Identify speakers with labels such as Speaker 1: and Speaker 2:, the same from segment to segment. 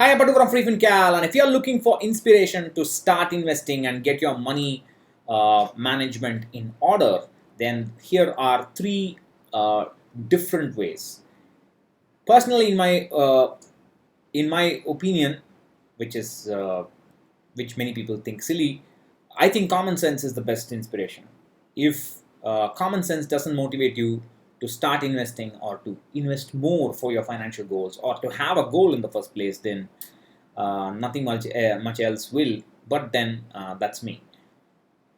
Speaker 1: Hi, I'm Patu from freefincal, and if you're looking for inspiration to start investing and get your money management in order, then here are three uh, different ways. Personally, in my opinion, which is which many people think silly, I think common sense is the best inspiration. If common sense doesn't motivate you to start investing or to invest more for your financial goals or to have a goal in the first place, then nothing much else will. But then that's me.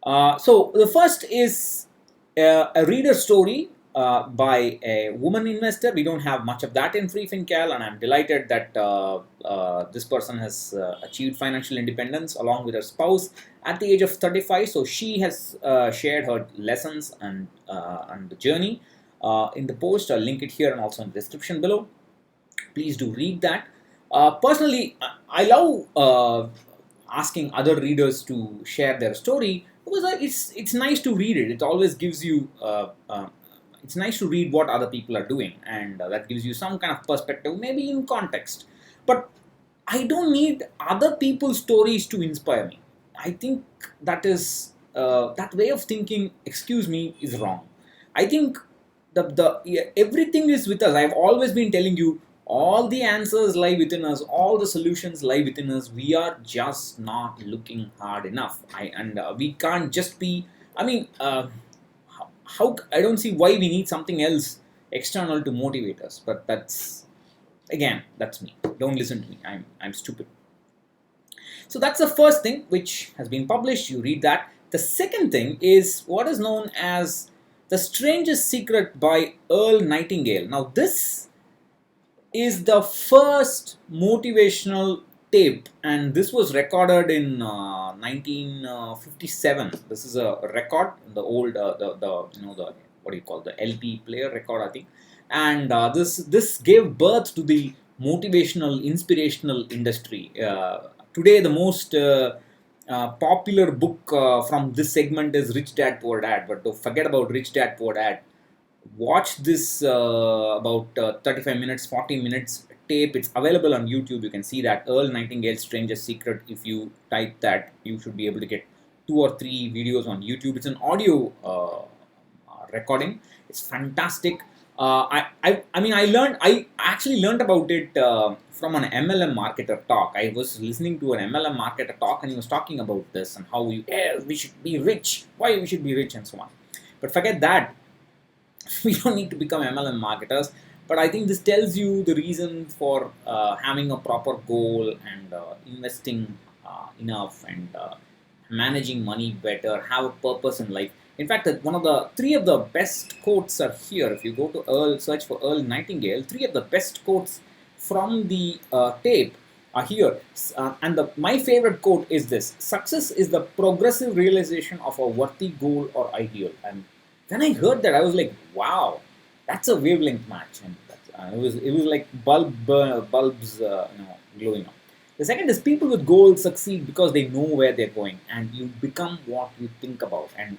Speaker 1: So the first is a reader story by a woman investor. We don't have much of that in freefincal, and I'm delighted that this person has achieved financial independence along with her spouse at the age of 35. So she has shared her lessons and the journey in the post. I'll link it here and also in the description below. Please do read that. Personally, I love asking other readers to share their story because it's nice to read it. It always gives you it's nice to read what other people are doing, and that gives you some kind of perspective, maybe in context. But I don't need other people's stories to inspire me. I think that way of thinking, excuse me, is wrong. I think everything is with us. I've always been telling you all the answers lie within us, all the solutions lie within us. We are just not looking hard enough. We can't just be. I mean, how I don't see why we need something else external to motivate us. But that's me. Don't listen to me. I'm stupid. So that's the first thing which has been published. You read that. The second thing is what is known as The Strangest Secret by Earl Nightingale. Now, this is the first motivational tape, and this was recorded in 1957. This is a record, the old, the what do you call, the LP player record, I think. And this gave birth to the motivational, inspirational industry. Today, the most popular book from this segment is Rich Dad Poor Dad. But don't forget about Rich Dad Poor Dad. Watch this about 35 minutes, 40 minutes tape. It's available on YouTube. You can see that Earl Nightingale's Strangest Secret. If you type that, you should be able to get 2 or 3 videos on YouTube. It's an audio recording. It's fantastic. I actually learned about it from an MLM marketer talk. I was listening to an MLM marketer talk, and he was talking about this and how we should be rich, why we should be rich, and so on. But forget that. We don't need to become MLM marketers. But I think this tells you the reason for having a proper goal and investing enough and managing money better, have a purpose in life. In fact, one of the three of the best quotes are here. If you go to search for Earl Nightingale, three of the best quotes from the tape are here. My favorite quote is this: "Success is the progressive realization of a worthy goal or ideal." And when I heard that, I was like, "Wow, that's a wavelength match." And it was like bulbs glowing up. The second is people with goals succeed because they know where they're going, and you become what you think about. And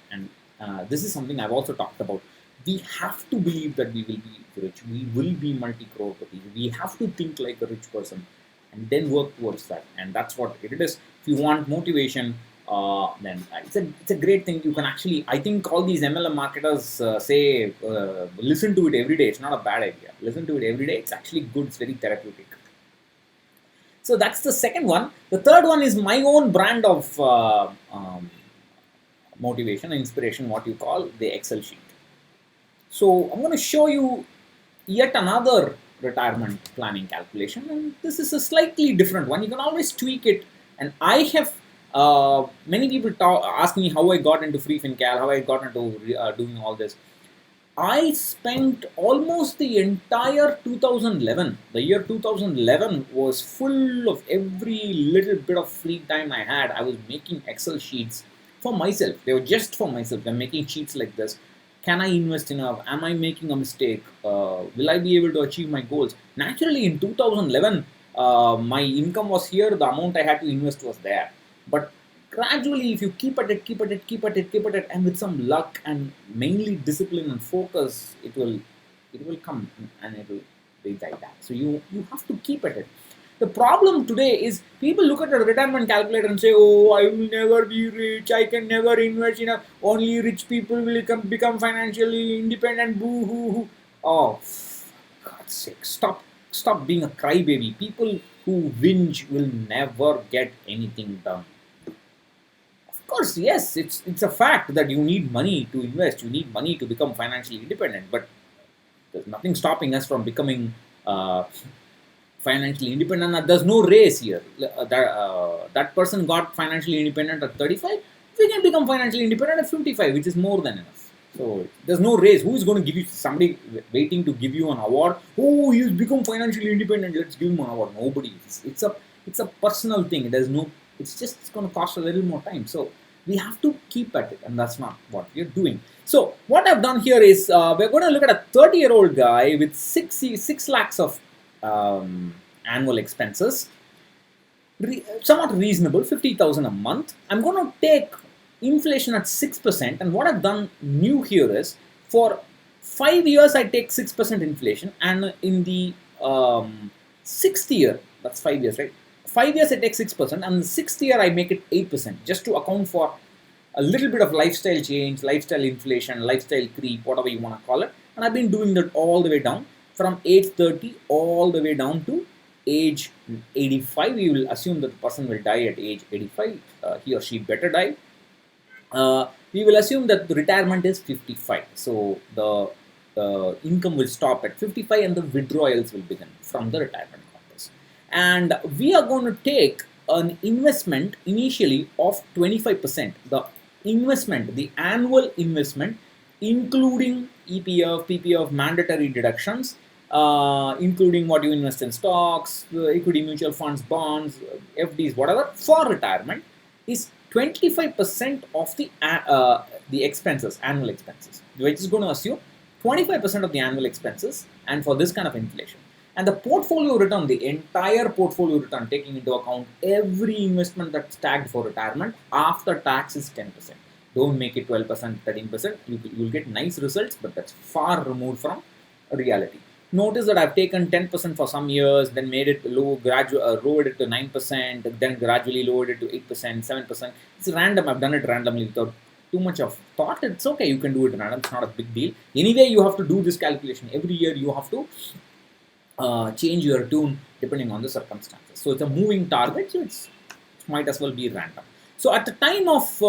Speaker 1: this is something I've also talked about. We have to believe that we will be rich. We will be multi-crorepati. We have to think like a rich person, and then work towards that. And that's what it is. If you want motivation, then it's a great thing. You can actually, I think all these MLM marketers say listen to it every day. It's not a bad idea. Listen to it every day. It's actually good. It's very therapeutic. So that's the second one. The third one is my own brand of motivation and inspiration, what you call the Excel sheet. So I'm going to show you yet another retirement planning calculation, and this is a slightly different one. You can always tweak it, and I have many people ask me how I got into freefincal, how I got into doing all this. I spent almost the entire 2011. The year 2011 was full of every little bit of free time I had. I was making Excel sheets for myself. They were just for myself. I'm making sheets like this. Can I invest enough? Am I making a mistake? Will I be able to achieve my goals? Naturally, in 2011, my income was here. The amount I had to invest was there. But gradually, if you keep at it, and with some luck and mainly discipline and focus, it will come and it will be like that. So you have to keep at it. The problem today is people look at a retirement calculator and say, "Oh, I will never be rich. I can never invest in a. Only rich people will become financially independent." Boo hoo hoo. Oh, for God's sake! Stop being a crybaby. People who whinge will never get anything done. Of course, yes, it's a fact that you need money to invest. You need money to become financially independent. But there's nothing stopping us from becoming financially independent. And there's no race here. That person got financially independent at 35. We can become financially independent at 55, which is more than enough. So there's no race. Who is going to give you somebody waiting to give you an award? Oh, he's become financially independent. Let's give him an award. Nobody. It's a personal thing. There's no. It's going to cost a little more time. So we have to keep at it, and that's not what we're doing. So what I've done here is we're going to look at a 30-year-old guy with 6 lakhs of annual expenses, somewhat reasonable, 50,000 a month. I'm going to take inflation at 6%, and what I've done new here is for 5 years I take 6% inflation, and in the 6th year, that's 5 years, right? 5 years I take 6%, and the 6th year I make it 8%, just to account for a little bit of lifestyle change, lifestyle inflation, lifestyle creep, whatever you want to call it. And I've been doing that all the way down from age 30 all the way down to age 85. We will assume that the person will die at age 85. He or she better die. We will assume that the retirement is 55. So the income will stop at 55 and the withdrawals will begin from the retirement corpus. And we are going to take an investment initially of 25%. The annual investment, including EPF, PPF, mandatory deductions, including what you invest in stocks, equity mutual funds, bonds, FDs, whatever, for retirement, is 25% of the expenses, annual expenses. We're just going to assume 25% of the annual expenses, and for this kind of inflation. And the portfolio return, the entire portfolio return, taking into account every investment that's tagged for retirement, after tax is 10%. Don't make it 12%, 13%. You'll get nice results, but that's far removed from reality. Notice that I've taken 10% for some years, then made it low, lowered it to 9%, then gradually lowered it to 8%, 7%. It's random. I've done it randomly without too much of thought. It's okay. You can do it random. It's not a big deal. Anyway, you have to do this calculation. Every year you have to change your tune depending on the circumstances. So it's a moving target, so it might as well be random. So at the time of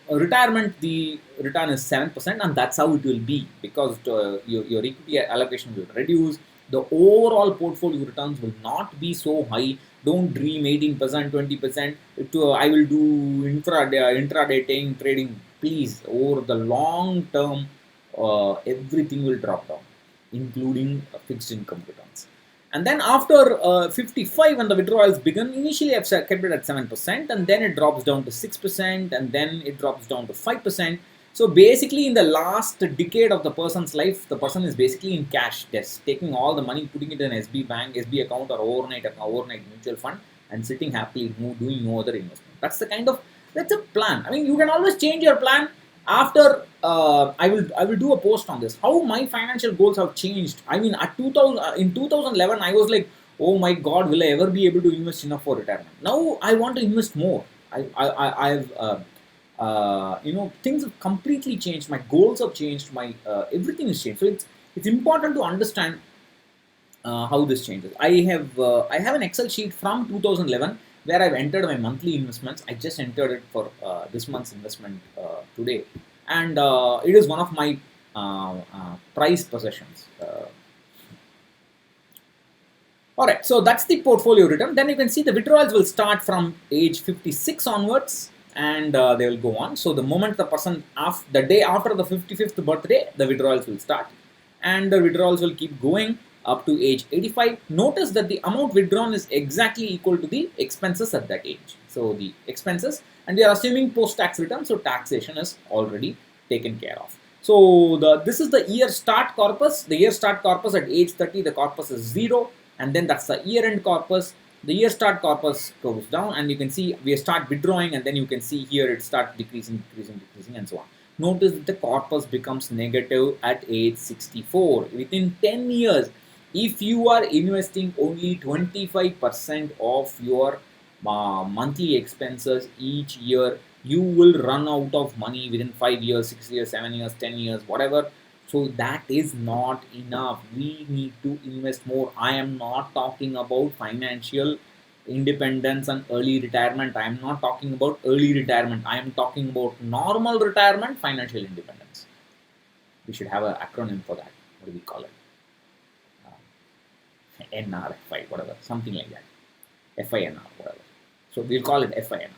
Speaker 1: retirement, the return is 7%, and that's how it will be, because your equity allocation will reduce. The overall portfolio returns will not be so high. Don't dream 18%, 20%. I will do intraday trading. Please, over the long term, everything will drop down, including fixed income returns. And then after 55, when the withdrawals begin, initially I've kept it at 7%, and then it drops down to 6%, and then it drops down to 5%. So basically, in the last decade of the person's life, the person is basically in cash, just taking all the money, putting it in SB bank, SB account, or overnight mutual fund, and sitting happily, doing no other investment. That's a plan. I mean, you can always change your plan after. I will do a post on this, how my financial goals have changed. I mean, at 2000 in 2011, I was like, oh my God, will I ever be able to invest enough for retirement? Now I want to invest more. I've things have completely changed. My goals have changed. My everything has changed. So it's important to understand how this changes. I have an Excel sheet from 2011 where I've entered my monthly investments. I just entered it for this month's investment today, and it is one of my prized possessions. Alright, so that's the portfolio return. Then you can see the withdrawals will start from age 56 onwards, and they will go on. So the moment the person, the day after the 55th birthday, the withdrawals will start, and the withdrawals will keep going up to age 85. Notice that the amount withdrawn is exactly equal to the expenses at that age. So the expenses, and we are assuming post-tax return, so taxation is already taken care of. So this is the year start corpus. The year start corpus at age 30, the corpus is 0, and then that's the year end corpus. The year start corpus goes down, and you can see we start withdrawing, and then you can see here it starts decreasing, and so on. Notice that the corpus becomes negative at age 64. Within 10 years, If you are investing only 25% of your monthly expenses each year, you will run out of money within 5 years, 6 years, 7 years, 10 years, whatever. So that is not enough. We need to invest more. I am not talking about financial independence and early retirement. I am not talking about early retirement. I am talking about normal retirement, financial independence. We should have an acronym for that. What do we call it? NRFI, whatever, something like that. FINR, whatever. So we'll call it FINR.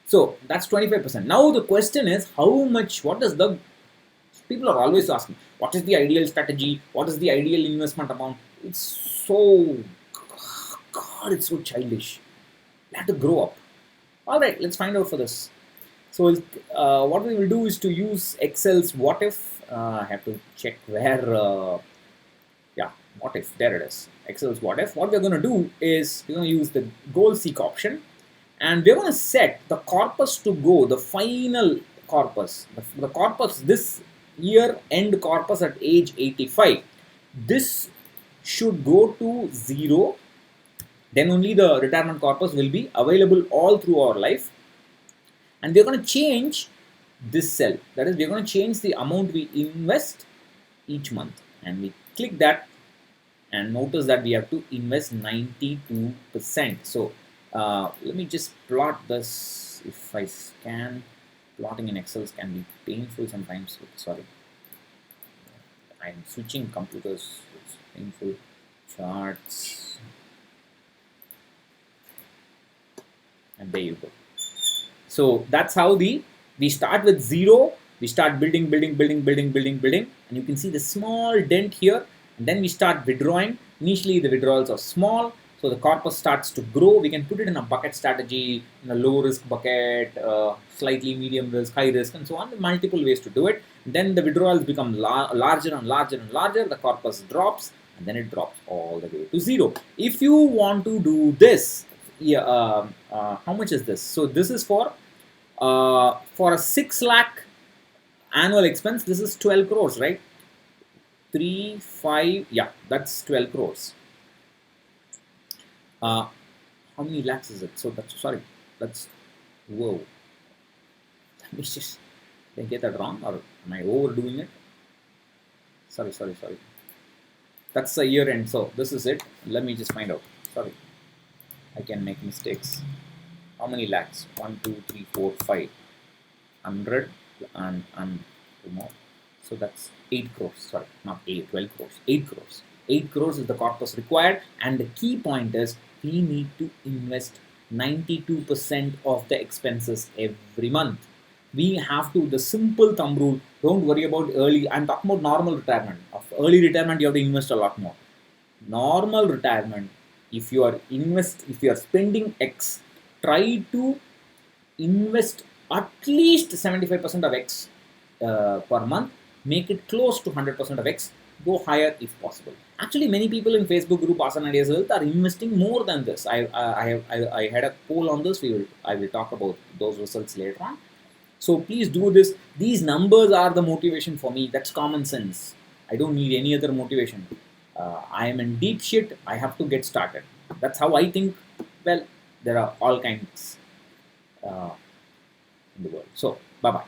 Speaker 1: So that's 25%. Now the question is, how much, what is the, people are always asking, what is the ideal strategy? What is the ideal investment amount? It's so, God, it's so childish. You have to grow up. All right, let's find out for this. So what we will do is to use Excel's what if. I have to check where, yeah, what if, there it is. Excel's what if. What we're going to do is we're going to use the goal seek option, and we're going to set the corpus to go, the final corpus, the corpus this year end corpus at age 85. This should go to 0. Then only the retirement corpus will be available all through our life. And we're going to change this cell. That is, we're going to change the amount we invest each month. And we click that, and notice that we have to invest 92%. So let me just plot this. If I scan, plotting in Excel can be painful sometimes. Sorry, I'm switching computers. It's painful. Charts, and there you go. So that's how we start with 0. We start building, and you can see the small dent here. And then we start withdrawing. Initially, the withdrawals are small, so the corpus starts to grow. We can put it in a bucket strategy, in a low risk bucket, slightly medium risk, high risk, and so on. Multiple ways to do it. And then the withdrawals become larger and larger and larger. The corpus drops, and then it drops all the way to 0. If you want to do this, yeah, how much is this? So this is for a 6 lakh annual expense. This is 12 crores, right? 3, 5, yeah, that's 12 crores. How many lakhs is it? So that's, sorry, that's, whoa. Let me just, did I get that wrong, or am I overdoing it? Sorry. That's a year end, so this is it. Let me just find out. Sorry, I can make mistakes. How many lakhs? 1, 2, 3, 4, 5. 100 and 2 more. So that's 8 crores. Sorry, not 8, 12 crores. 8 crores. 8 crores is the corpus required, and the key point is we need to invest 92% of the expenses every month. We have to, the simple thumb rule, don't worry about early, I'm talking about normal retirement. Of early retirement, you have to invest a lot more. Normal retirement, if you are spending X, try to invest at least 75% of X per month. Make it close to 100% of X. Go higher if possible. Actually, many people in Facebook group Asan Ideas Wealth are investing more than this. I had a poll on this. I will talk about those results later on. So please do this. These numbers are the motivation for me. That's common sense. I don't need any other motivation. I am in deep shit. I have to get started. That's how I think. Well, there are all kinds in the world. So, bye-bye.